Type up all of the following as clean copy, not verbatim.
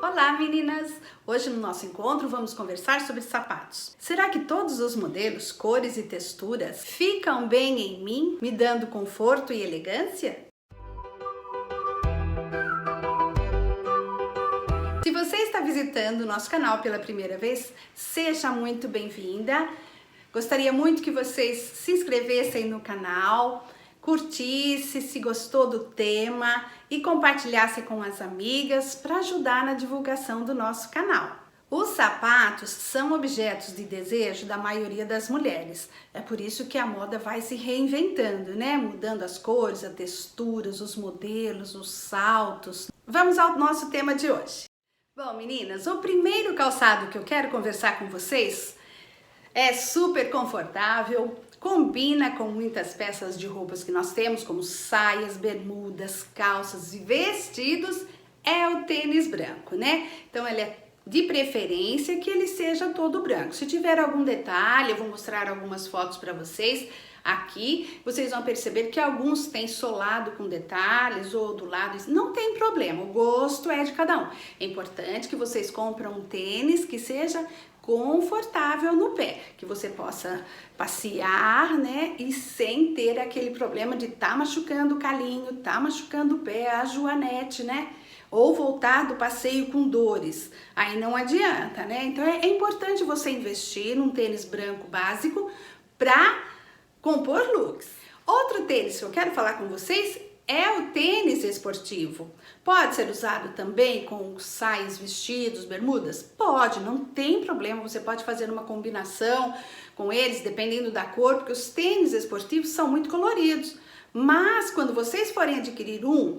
Olá meninas! Hoje no nosso encontro vamos conversar sobre sapatos. Será que todos os modelos, cores e texturas ficam bem em mim, me dando conforto e elegância? Se você está visitando o nosso canal pela primeira vez, seja muito bem-vinda. Gostaria muito que vocês se inscrevessem no canal, curtisse se gostou do tema e compartilhasse com as amigas para ajudar na divulgação do nosso canal. Os sapatos são objetos de desejo da maioria das mulheres. É por isso que a moda vai se reinventando, né? Mudando as cores, as texturas, os modelos, os saltos. Vamos ao nosso tema de hoje. Bom, meninas, o primeiro calçado que eu quero conversar com vocês é super confortável, combina com muitas peças de roupas que nós temos, como saias, bermudas, calças e vestidos, é o tênis branco, né? Então ele é de preferência que ele seja todo branco. Se tiver algum detalhe, eu vou mostrar algumas fotos para vocês aqui, vocês vão perceber que alguns têm solado com detalhes ou do lado, não tem problema, o gosto é de cada um. É importante que vocês comprem um tênis que seja confortável no pé, que você possa passear, né, e sem ter aquele problema de machucando o calinho, machucando o pé, a joanete, né, ou voltar do passeio com dores, aí não adianta, né, então é importante você investir num tênis branco básico para compor looks. Outro tênis que eu quero falar com vocês é o tênis esportivo. Pode ser usado também com saias, vestidos, bermudas? Pode, não tem problema, você pode fazer uma combinação com eles, dependendo da cor, porque os tênis esportivos são muito coloridos. Mas quando vocês forem adquirir um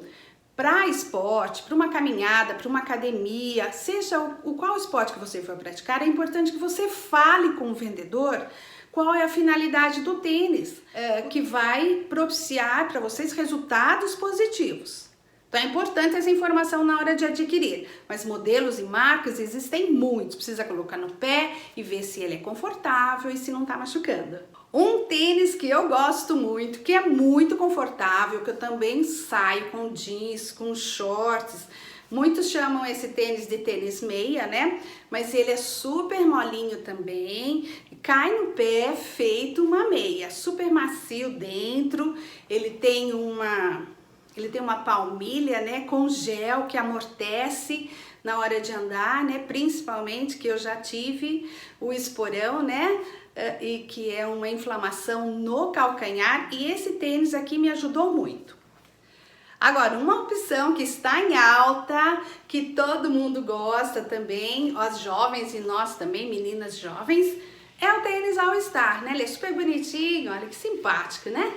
para esporte, para uma caminhada, para uma academia, seja qual esporte que você for praticar, é importante que você fale com o vendedor qual é a finalidade do tênis, que vai propiciar para vocês resultados positivos. Então é importante essa informação na hora de adquirir, mas modelos e marcas existem muitos, precisa colocar no pé e ver se ele é confortável e se não está machucando. Um tênis que eu gosto muito, que é muito confortável, que eu também saio com jeans, com shorts. Muitos chamam esse tênis de tênis meia, né? Mas ele é super molinho também, cai no pé feito uma meia, super macio dentro. Ele tem uma palmilha, né, com gel que amortece na hora de andar, né? Principalmente que eu já tive o esporão, né? E que é uma inflamação no calcanhar, e esse tênis aqui me ajudou muito. Agora, uma opção que está em alta, que todo mundo gosta também, os jovens e nós também, meninas jovens, é o tênis All Star, né? Ele é super bonitinho, olha que simpático, né?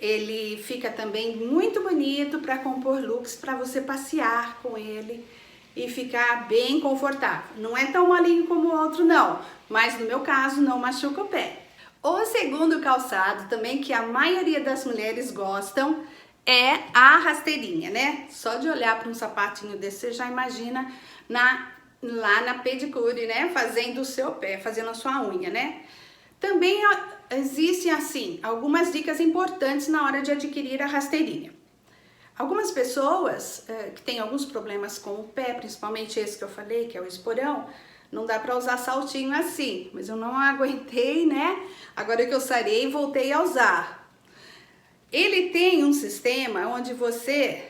Ele fica também muito bonito para compor looks, para você passear com ele e ficar bem confortável. Não é tão molinho como o outro não, mas no meu caso não machuca o pé. O segundo calçado também que a maioria das mulheres gostam é a rasteirinha, né? Só de olhar para um sapatinho desse, você já imagina lá na pedicure, né? Fazendo o seu pé, fazendo a sua unha, né? Também existem, assim, algumas dicas importantes na hora de adquirir a rasteirinha. Algumas pessoas que têm alguns problemas com o pé, principalmente esse que eu falei, que é o esporão, não dá para usar saltinho assim, mas eu não aguentei, né? Agora que eu sarei, voltei a usar. Ele tem um sistema onde você,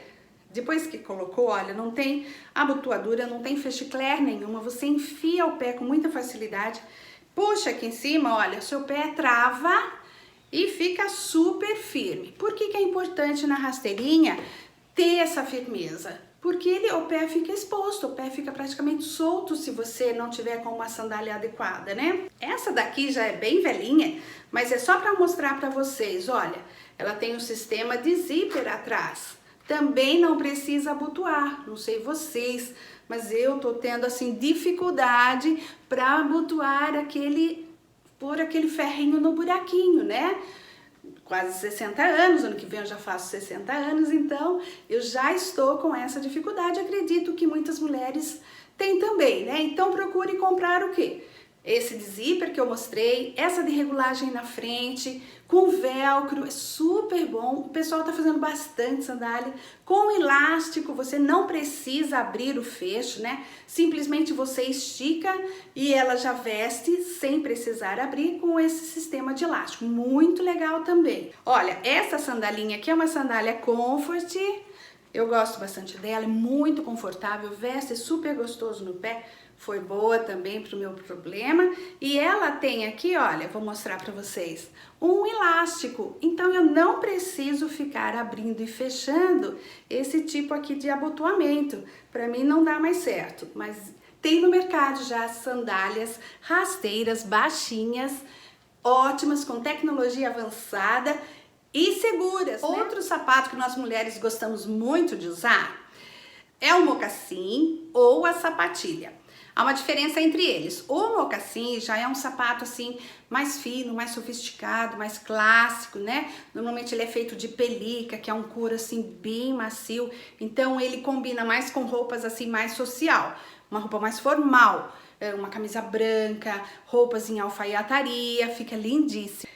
depois que colocou, olha, não tem abotoadura, não tem fechicler nenhuma, você enfia o pé com muita facilidade, puxa aqui em cima, olha, seu pé trava e fica super firme. Por que é importante na rasteirinha ter essa firmeza? Porque o pé fica exposto, o pé fica praticamente solto se você não tiver com uma sandália adequada, né? Essa daqui já é bem velhinha, mas é só para mostrar para vocês, olha, ela tem um sistema de zíper atrás. Também não precisa abotoar, não sei vocês, mas eu tô tendo assim dificuldade para abotoar pôr aquele ferrinho no buraquinho, né? Quase 60 anos, ano que vem eu já faço 60 anos, então eu já estou com essa dificuldade, acredito que muitas mulheres têm também, né? Então procure comprar o quê? esse de zíper que eu mostrei, essa de regulagem na frente, com velcro, é super bom. O pessoal tá fazendo bastante sandália. Com elástico, você não precisa abrir o fecho, né? Simplesmente você estica e ela já veste sem precisar abrir com esse sistema de elástico. Muito legal também. Olha, essa sandalinha aqui é uma sandália Comfort. Eu gosto bastante dela, é muito confortável, veste super gostoso no pé. Foi boa também pro meu problema. E ela tem aqui, olha, vou mostrar para vocês, um elástico. Então eu não preciso ficar abrindo e fechando esse tipo aqui de abotoamento. Para mim não dá mais certo, mas tem no mercado já sandálias rasteiras, baixinhas, ótimas, com tecnologia avançada e seguras, né? Outro sapato que nós mulheres gostamos muito de usar é o mocassim ou a sapatilha. Há uma diferença entre eles. O mocassim já é um sapato assim mais fino, mais sofisticado, mais clássico, né? Normalmente ele é feito de pelica, que é um couro assim bem macio. Então ele combina mais com roupas assim mais social, uma roupa mais formal, uma camisa branca, roupas em alfaiataria, fica lindíssimo.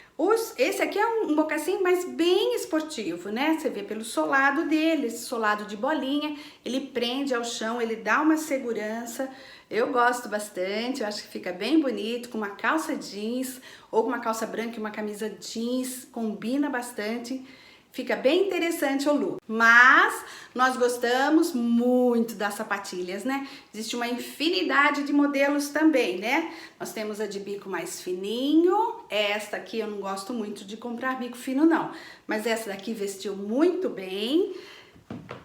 Esse aqui é um mocassim, mas bem esportivo, né? Você vê pelo solado dele, esse solado de bolinha, ele prende ao chão, ele dá uma segurança. Eu gosto bastante, eu acho que fica bem bonito, com uma calça jeans ou com uma calça branca e uma camisa jeans, combina bastante. Fica bem interessante o look, mas nós gostamos muito das sapatilhas, né? Existe uma infinidade de modelos também, né? Nós temos a de bico mais fininho, esta aqui eu não gosto muito de comprar bico fino não, mas essa daqui vestiu muito bem.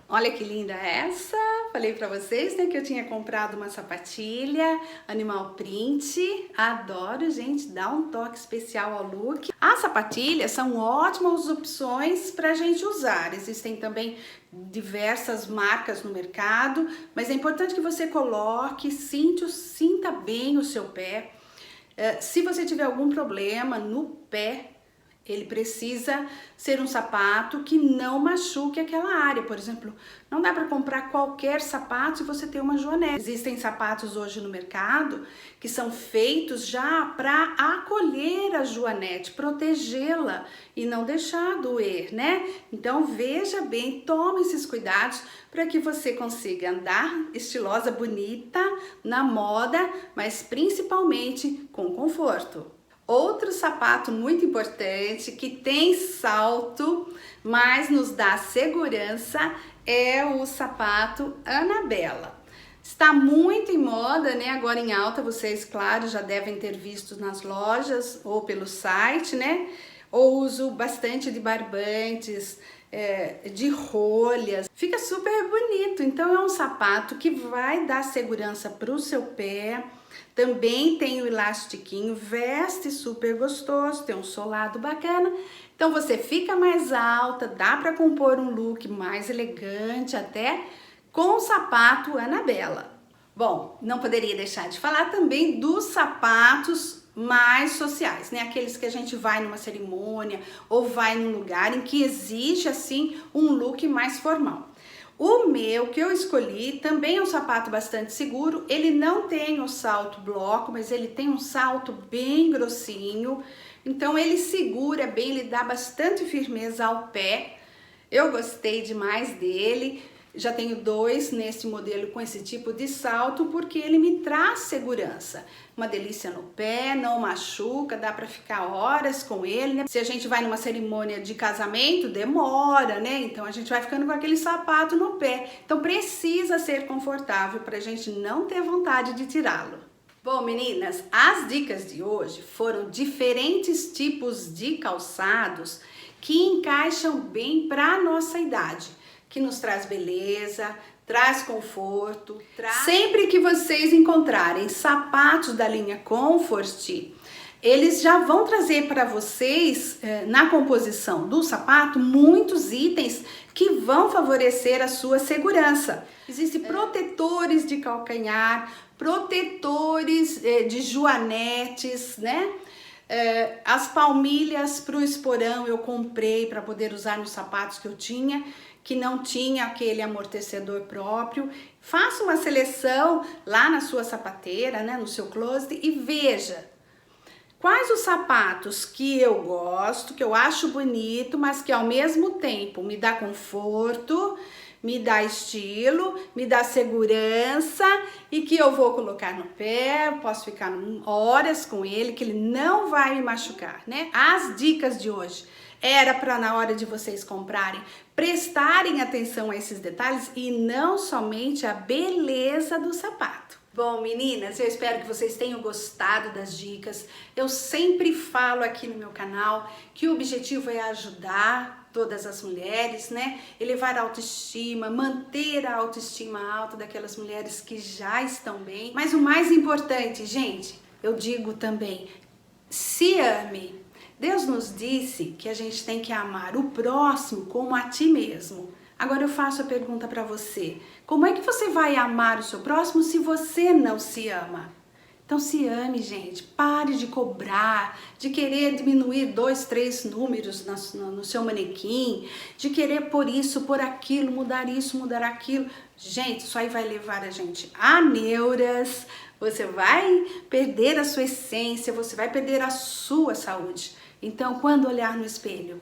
Olha que linda essa, falei pra vocês, né, que eu tinha comprado uma sapatilha animal print, adoro, gente, dá um toque especial ao look. As sapatilhas são ótimas opções pra gente usar, existem também diversas marcas no mercado, mas é importante que você coloque, sinta bem o seu pé. Se você tiver algum problema no pé, ele precisa ser um sapato que não machuque aquela área. Por exemplo, não dá para comprar qualquer sapato se você tem uma joanete. Existem sapatos hoje no mercado que são feitos já para acolher a joanete, protegê-la e não deixar doer, né? Então veja bem, tome esses cuidados para que você consiga andar estilosa, bonita, na moda, mas principalmente com conforto. Outro sapato muito importante que tem salto, mas nos dá segurança, é o sapato Annabella. Está muito em moda, né? Agora em alta, vocês, claro, já devem ter visto nas lojas ou pelo site, né? Eu uso bastante de barbantes, de rolhas, fica super bonito. Então é um sapato que vai dar segurança para o seu pé. Também tem o elastiquinho, veste super gostoso, tem um solado bacana. Então você fica mais alta, dá para compor um look mais elegante até com o sapato Annabella. Bom, não poderia deixar de falar também dos sapatos mais sociais, né? Aqueles que a gente vai numa cerimônia ou vai num lugar em que exige assim um look mais formal. O meu que eu escolhi também é um sapato bastante seguro, ele não tem o salto bloco, mas ele tem um salto bem grossinho, então ele segura bem, ele dá bastante firmeza ao pé. Eu gostei demais dele, já tenho dois nesse modelo com esse tipo de salto, porque ele me traz segurança. Uma delícia no pé, não machuca, dá para ficar horas com ele, né? Se a gente vai numa cerimônia de casamento, demora, né? Então a gente vai ficando com aquele sapato no pé. Então precisa ser confortável para a gente não ter vontade de tirá-lo. Bom, meninas, as dicas de hoje foram diferentes tipos de calçados que encaixam bem para a nossa idade, que nos traz beleza, traz conforto. Sempre que vocês encontrarem sapatos da linha Comfort, eles já vão trazer para vocês, na composição do sapato, muitos itens que vão favorecer a sua segurança. Existem protetores de calcanhar, protetores de joanetes, né? As palmilhas para o esporão eu comprei para poder usar nos sapatos que eu tinha. que não tinha aquele amortecedor próprio. Faça uma seleção lá na sua sapateira, né, no seu closet, e veja quais os sapatos que eu gosto, que eu acho bonito, mas que ao mesmo tempo me dá conforto, me dá estilo, me dá segurança e que eu vou colocar no pé, posso ficar horas com ele, que ele não vai me machucar, né? As dicas de hoje era para, na hora de vocês comprarem, prestarem atenção a esses detalhes e não somente a beleza do sapato. Bom, meninas, eu espero que vocês tenham gostado das dicas. Eu sempre falo aqui no meu canal que o objetivo é ajudar todas as mulheres, né? Elevar a autoestima, manter a autoestima alta daquelas mulheres que já estão bem. Mas o mais importante, gente, eu digo também, se ame. Deus nos disse que a gente tem que amar o próximo como a ti mesmo. Agora eu faço a pergunta para você. Como é que você vai amar o seu próximo se você não se ama? Então se ame, gente. Pare de cobrar, de querer diminuir 2, 3 números no seu manequim, de querer pôr isso, pôr aquilo, mudar isso, mudar aquilo. Gente, isso aí vai levar a gente a neuras, você vai perder a sua essência, você vai perder a sua saúde. Então, quando olhar no espelho,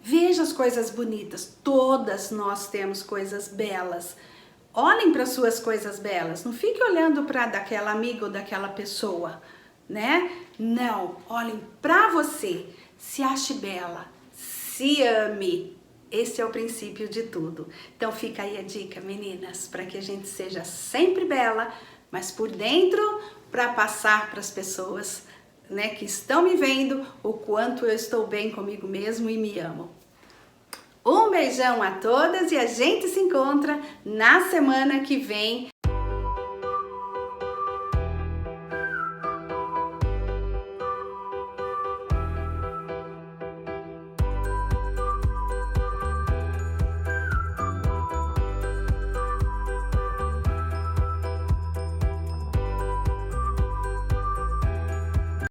veja as coisas bonitas. Todas nós temos coisas belas. Olhem para suas coisas belas. Não fique olhando para daquela amiga ou daquela pessoa, né? Não, olhem para você. Se ache bela. Se ame. Esse é o princípio de tudo. Então fica aí a dica, meninas, para que a gente seja sempre bela, mas por dentro, para passar para as pessoas, né, que estão me vendo o quanto eu estou bem comigo mesmo e me amo. Um beijão a todas e a gente se encontra na semana que vem